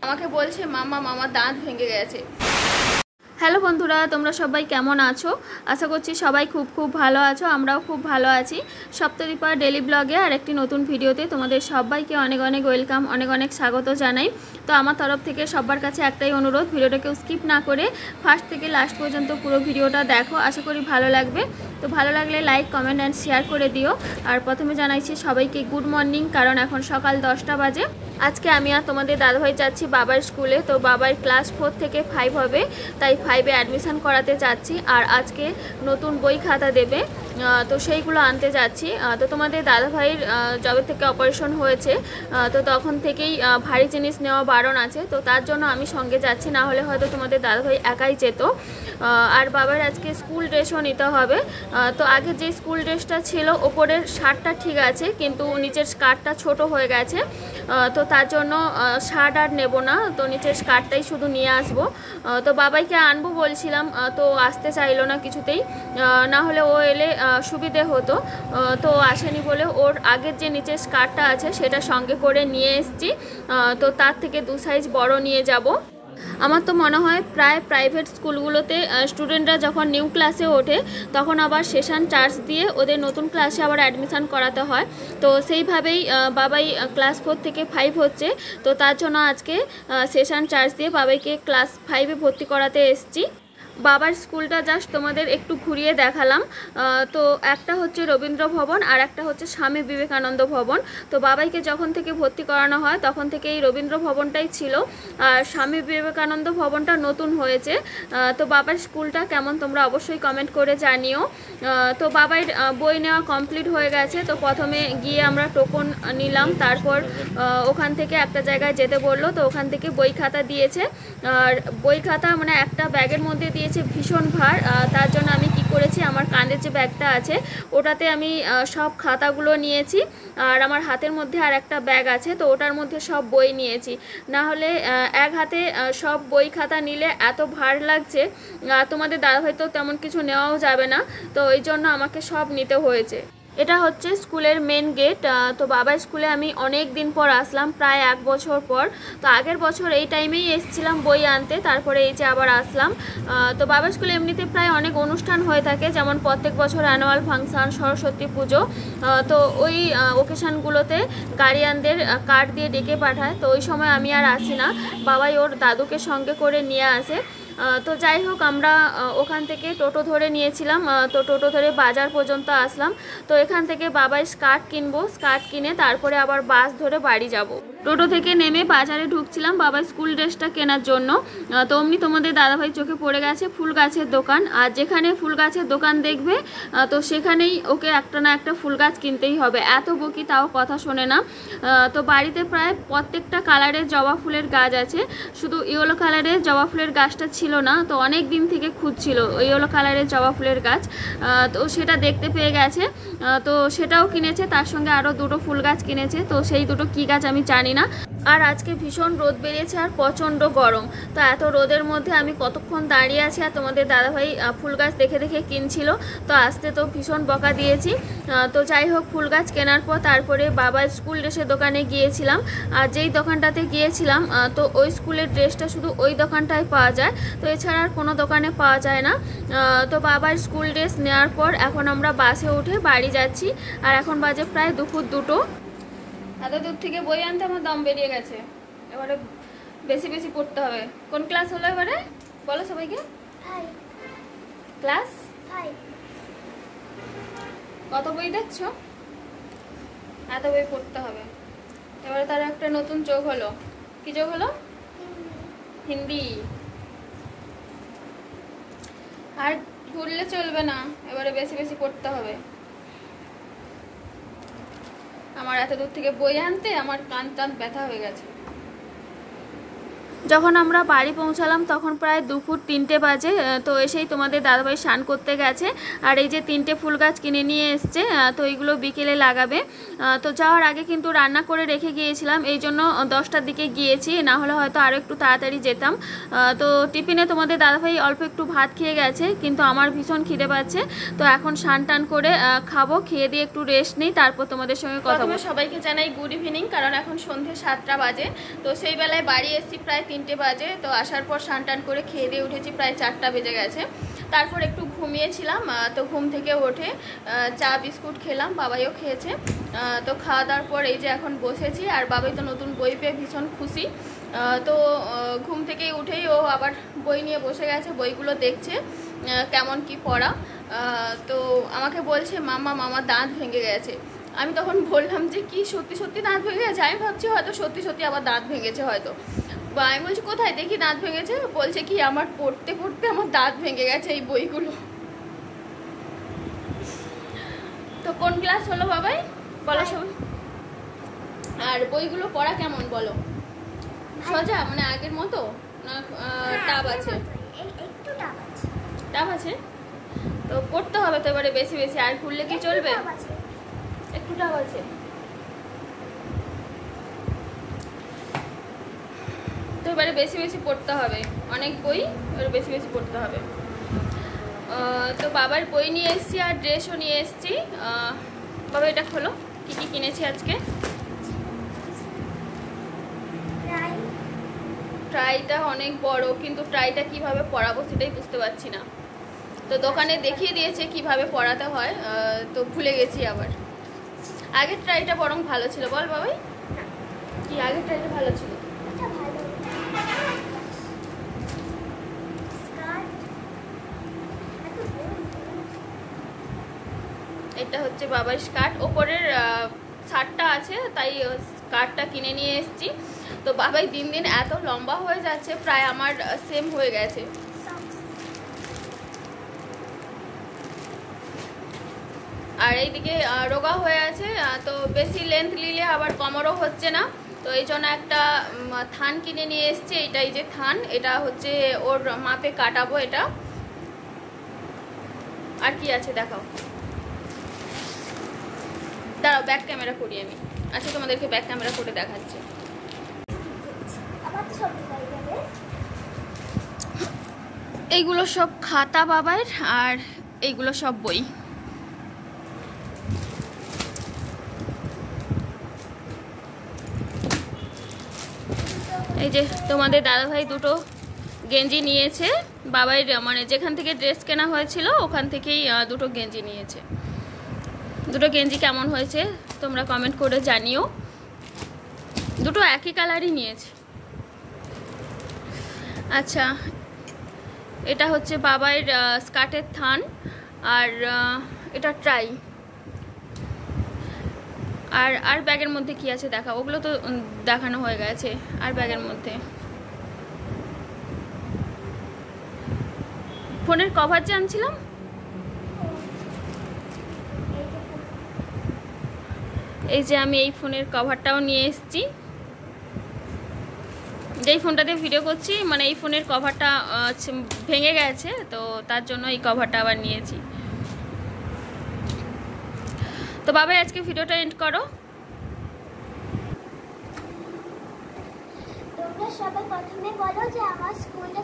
আমাকে বলছে মামা মামার দাঁত ভেঙে গেছে। হ্যালো বন্ধুরা, তোমরা সবাই কেমন আছো? আশা করছি সবাই খুব ভালো আছো। আমরাও খুব ভালো আছি। সপ্তদীপা ডেলি ব্লগে আর একটি নতুন ভিডিওতে তোমাদের সবাইকে অনেক অনেক ওয়েলকাম, অনেক অনেক স্বাগত জানাই। তো আমার তরফ থেকে সবার কাছে একটাই অনুরোধ, ভিডিওটাকে স্কিপ না করে ফার্স্ট থেকে লাস্ট পর্যন্ত পুরো ভিডিওটা দেখো, আশা করি ভালো লাগবে। তো ভালো লাগলে লাইক, কমেন্ট অ্যান্ড শেয়ার করে দিও। আর প্রথমে জানাইছি সবাইকে গুড মর্নিং, কারণ এখন সকাল 10টা বাজে। আজকে আমি আর তোমাদের দাদাভাই যাচ্ছি বাবার স্কুলে। তো বাবার ক্লাস 4 থেকে 5 হবে, তাই 5-এ অ্যাডমিশান করাতে যাচ্ছি। আর আজকে নতুন বই খাতা দেবে, তো সেইগুলো আনতে যাচ্ছি। তো তোমাদের দাদাভাইয়ের যবে থেকে অপারেশন হয়েছে, তো তখন থেকেই ভারী জিনিস নেওয়া বারণ আছে। তো তার জন্য আমি সঙ্গে যাচ্ছি, না হলে হয়তো তোমাদের দাদাভাই একাই যেত। আর বাবার আজকে স্কুল ড্রেসও নিতে হবে। তো আগে যে স্কুল ড্রেসটা ছিল, ওপরের শার্টটা ঠিক আছে, কিন্তু নিচের স্কার্টটা ছোট হয়ে গেছে। তো তার জন্য শার্ট আর নেব না, তো নিচের স্কার্টটাই শুধু নিয়ে আসবো। তো বাবাইকে আনবো বলছিলাম, তো আসতে চাইলো না কিছুতেই, না হলে ও এলে সুবিধে হতো। তো আসেনি বলে ওর আগের যে নিচের স্কার্টটা আছে সেটা সঙ্গে করে নিয়ে এসেছি। তো তার থেকে 2 সাইজ বড় নিয়ে যাব। আমার তো মনে হয় প্রায় প্রাইভেট স্কুলগুলোতে স্টুডেন্টরা যখন নিউ ক্লাসে ওঠে, তখন আবার সেশন চার্জ দিয়ে ওদের নতুন ক্লাসে আবার অ্যাডমিশান করাতে হয়। তো সেইভাবেই বাবাই ক্লাস 4 থেকে 5 হচ্ছে। তো তার জন্য আজকে সেশন চার্জ দিয়ে বাবাইকে ক্লাস 5-এ ভর্তি করাতে এসেছি। বাবার স্কুলটা জাস্ট তোমাদের একটু ঘুরিয়ে দেখালাম। তো একটা হচ্ছে রবীন্দ্র ভবন, আর একটা হচ্ছে স্বামী বিবেকানন্দ ভবন। তো বাবাইকে যখন থেকে ভর্তি করানো হয় তখন থেকে এই রবীন্দ্র ভবনটাই ছিল, আর স্বামী বিবেকানন্দ ভবনটা নতুন হয়েছে। তো বাবার স্কুলটা কেমন তোমরা অবশ্যই কমেন্ট করে জানিও। তো বাবার বই নেওয়া কমপ্লিট হয়ে গেছে। তো প্রথমে গিয়ে আমরা টোকন নিলাম, তারপর ওখান থেকে একটা জায়গায় যেতে বললো। তো ওখান থেকে বই খাতা দিয়েছে, আর বই খাতা মানে একটা ব্যাগের মধ্যে দিয়েছে ভীষণ ভার। তার জন্য আমি কি করেছি, আমার কাঁধের যে ব্যাগটা আছে ওটাতে আমি সব খাতাগুলো নিয়েছি, আর আমার হাতের মধ্যে আর একটা ব্যাগ আছে, তো ওটার মধ্যে সব বই নিয়েছি। না হলে এক হাতে সব বই খাতা নিলে এত ভার লাগছে, তোমাদের দাদাভাই তো তেমন কিছু নেওয়াও যাবে না, তো ওই জন্য আমাকে সব নিতে হয়েছে। এটা হচ্ছে স্কুলের মেন গেট। তো বাবার স্কুলে আমি অনেক দিন পর আসলাম, প্রায় 1 বছর পর। তো আগের বছর এই টাইমেই এসেছিলাম বই আনতে, তারপরে এই যে আবার আসলাম। তো বাবার স্কুলে এমনিতে প্রায় অনেক অনুষ্ঠান হয়ে থাকে, যেমন প্রত্যেক বছর অ্যানুয়াল ফাংশান, সরস্বতী পুজো। তো ওই ওকেশানগুলোতে গার্ডিয়ানদের কার্ড দিয়ে ডেকে পাঠায়। তো ওই সময় আমি আর আসি না, বাবাই ওর দাদুকে সঙ্গে করে নিয়ে আসে। তো যাই হোক, আমরা ওখান থেকে টোটো ধরে নিয়েছিলাম। তো টোটো ধরে বাজার পর্যন্ত আসলাম। তো এখান থেকে বাবার স্কার্ট কিনবো, স্কার্ট কিনে তারপরে আবার বাস ধরে বাড়ি যাব। টোটো থেকে নেমে বাজারে ঢুকছিলাম বাবার স্কুল ড্রেসটা কেনার জন্য। তো অমনি তোমাদের দাদাভাই চোখে পড়ে গেছে ফুল গাছের দোকান। আর যেখানে ফুল গাছের দোকান দেখবে, তো সেখানেই ওকে একটা না একটা ফুল গাছ কিনতেই হবে। এত বকি তাও কথা শোনে না। তো বাড়িতে প্রায় প্রত্যেকটা কালারের জবা ফুলের গাছ আছে, শুধু ইয়েলো কালারের জবা ফুলের গাছটা ছিল না। তো অনেক দিন থেকে খুঁজছিল ইয়েলো কালারের জবা ফুলের গাছ, তো সেটা দেখতে পেয়ে গেছে। তো সেটাও কিনেছে, তার সঙ্গে আরও 2টো ফুল গাছ কিনেছে। তো সেই 2টো কী গাছ আমি জানি না। আর আজকে ভীষণ রোদ বেরিয়েছে আর প্রচণ্ড গরম। তো এত রোদের মধ্যে আমি কতক্ষণ দাঁড়িয়ে আছি, আর তোমাদের দাদাভাই ফুল গাছ দেখে দেখে কিনছিল। তো আসতে তো ভীষণ বকা দিয়েছি। তো যাই হোক, ফুল গাছ কেনার পর তারপরে বাবার স্কুল ড্রেসের দোকানে গিয়েছিলাম। আর যেই দোকানটাতে গিয়েছিলাম, তো ওই স্কুলের ড্রেসটা শুধু ওই দোকানটায় পাওয়া যায়, তো এছাড়া আর কোনো দোকানে পাওয়া যায় না। তো বাবার স্কুল ড্রেস নেওয়ার পর এখন আমরা বাসে উঠে বাড়ি যাচ্ছি। আর এখন বাজে প্রায় দুপুর 2টো। এত দূর থেকে বই আনতে আমার দম বেরিয়ে গেছে। এবারে বেশি বেশি পড়তে হবে। কোন ক্লাস হলো এবারে বলো সবাইকে? ক্লাস 5। কত বই দেখছো? এত বই পড়তে হবে। এবারে তার একটা নতুন যোগ হলো। কি যোগ হলো? হিন্দি। আর ঘুরলে চলবে না, এবারে বেশি বেশি পড়তে হবে। আমার এত দূর থেকে বই আনতে আমার কান টান ব্যথা হয়ে গেছে। যখন আমরা বাড়ি পৌঁছালাম তখন প্রায় দুপুর 3টে বাজে। তো এসেই তোমাদের দাদাভাই স্নান করতে গেছে, আর এই যে 3টে ফুল গাছ কিনে নিয়ে এসছে, তো এইগুলো বিকেলে লাগাবে। তো যাওয়ার আগে কিন্তু রান্না করে রেখে গিয়েছিলাম, এই জন্য 10টার দিকে গিয়েছি, না হলে হয়তো আরও একটু তাড়াতাড়ি যেতাম। তো টিফিনে তোমাদের দাদাভাই অল্প একটু ভাত খেয়ে গেছে, কিন্তু আমার ভীষণ খিদে পাচ্ছে। তো এখন স্নান টান করে খাবো, খেয়ে দিয়ে একটু রেস্ট নিই, তারপর তোমাদের সঙ্গে কথা বলবো। সবাইকে জানাই গুড ইভিনিং, কারণ এখন সন্ধ্যে 7টা বাজে। তো সেই বেলায় বাড়ি এসেছি প্রায় 3টে বাজে। তো আসার পর স্নান টান করে খেয়ে দিয়ে উঠেছি, প্রায় 4টা বেজে গেছে। তারপর একটু ঘুমিয়েছিলাম, তো ঘুম থেকে উঠে চা বিস্কুট খেলাম, বাবাইও খেয়েছে। তো খাওয়া দাওয়ার পর এই যে এখন বসেছি, আর বাবাই তো নতুন বই পেয়ে ভীষণ খুশি। তো ঘুম থেকে উঠেই ও আবার বই নিয়ে বসে গেছে, বইগুলো দেখছে কেমন কি পড়া। তো আমাকে বলছে মামা মামা দাঁত ভেঙে গেছে। আমি তখন বললাম যে কি সত্যি সত্যি দাঁত ভেঙে গেছে? আমি ভাবছি হয়তো সত্যি সত্যি আবার দাঁত ভেঙেছে হয়তো। বা আমি বলছি কোথায় দেখি দাঁত ভেঙেছে, বলছে কি আমার পড়তে পড়তে আমার দাঁত ভেঙে গেছে এই বইগুলো। তো কোন ক্লাস হলো বাবাই বলো সবাই? আর বইগুলো পড়া কেমন বলো? সোজা মানে আগের মতো না টাপ আছে? একটু টাপ আছে। টাপ আছে? তো পড়তে হবে তো এবারে বেশি বেশি, আর খুললে কি চলবে? একটু টাপ আছে। তো এবারে বেশি বেশি পড়তে হবে, অনেক বই এবারে বেশি বেশি পড়তে হবে। তো বাবার বই নিয়ে এসেছি আর ড্রেসও নিয়ে এসেছি। বাবা এটা খোলো, কী কী কিনেছি আজকে। ট্রাইটা অনেক বড়, কিন্তু ট্রাইটা কিভাবে পরাবো সেটাই বুঝতে পারছি না। তো দোকানে দেখিয়ে দিয়েছে কিভাবে পরাতে হয়, তো ভুলে গেছি আবার। আগের ট্রাইটা বরং ভালো ছিল, বল বাবাই কি আগের ট্রাইটা ভালো ছিল? এটা হচ্ছে বাবার স্কার্ট, ওপরের শার্টটা আছে তাই স্কার্টটা কিনে নিয়ে এসেছি। তো বাবাই দিন দিন এত লম্বা হয়ে যাচ্ছে, প্রায় আমার সেম হয়ে গেছে। আর এইদিকে রোগা হয়ে আছে, তো বেশি লেন্থ নিলে আবার কমরও হচ্ছে না। তো এই জন্য একটা থান কিনে নিয়ে এসেছি, এইটাই যে থান, এটা হচ্ছে ওর মাপে কাটাবো এটা। আর কি আছে দেখাও, দাঁড়াও ব্যাক ক্যামেরা করি আমি। আচ্ছা তোমাদেরকে ব্যাক ক্যামেরা করে দেখাচ্ছি। এইগুলো সব খাতা বাবার, আর এইগুলো সব বই। এই যে তোমাদের দাদাভাই দুটো গেঞ্জি নিয়েছে বাবার, মানে যেখান থেকে ড্রেস কেনা হয়েছিল ওখান থেকেই দুটো গেঞ্জি নিয়েছে। দুটো গেঞ্জি কেমন হয়েছে তোমরা কমেন্ট করে জানিও। দুটো একই কালারই নিয়েছে। আচ্ছা এটা হচ্ছে বাবার স্কার্টের থান, আর এটা ট্রাই। আর ব্যাগের মধ্যে কি আছে দেখা, ওগুলো তো দেখানো হয়ে গেছে। আর ব্যাগের মধ্যে ফোনের কভার যে আনছিলাম, এই যে আমি এই ফোনের কভারটাও নিয়ে এসেছি। যেই ফোনটা দিয়ে ভিডিও করছি, মানে এই ফোনের কভারটা ভেঙে গেছে, তো তার জন্য এই কভারটা আবার নিয়েছি। তো বাবা আজকে ভিডিওটা এন্ড করো। তোমরা সবাই প্রথমে বলো যে আমার স্কুলটা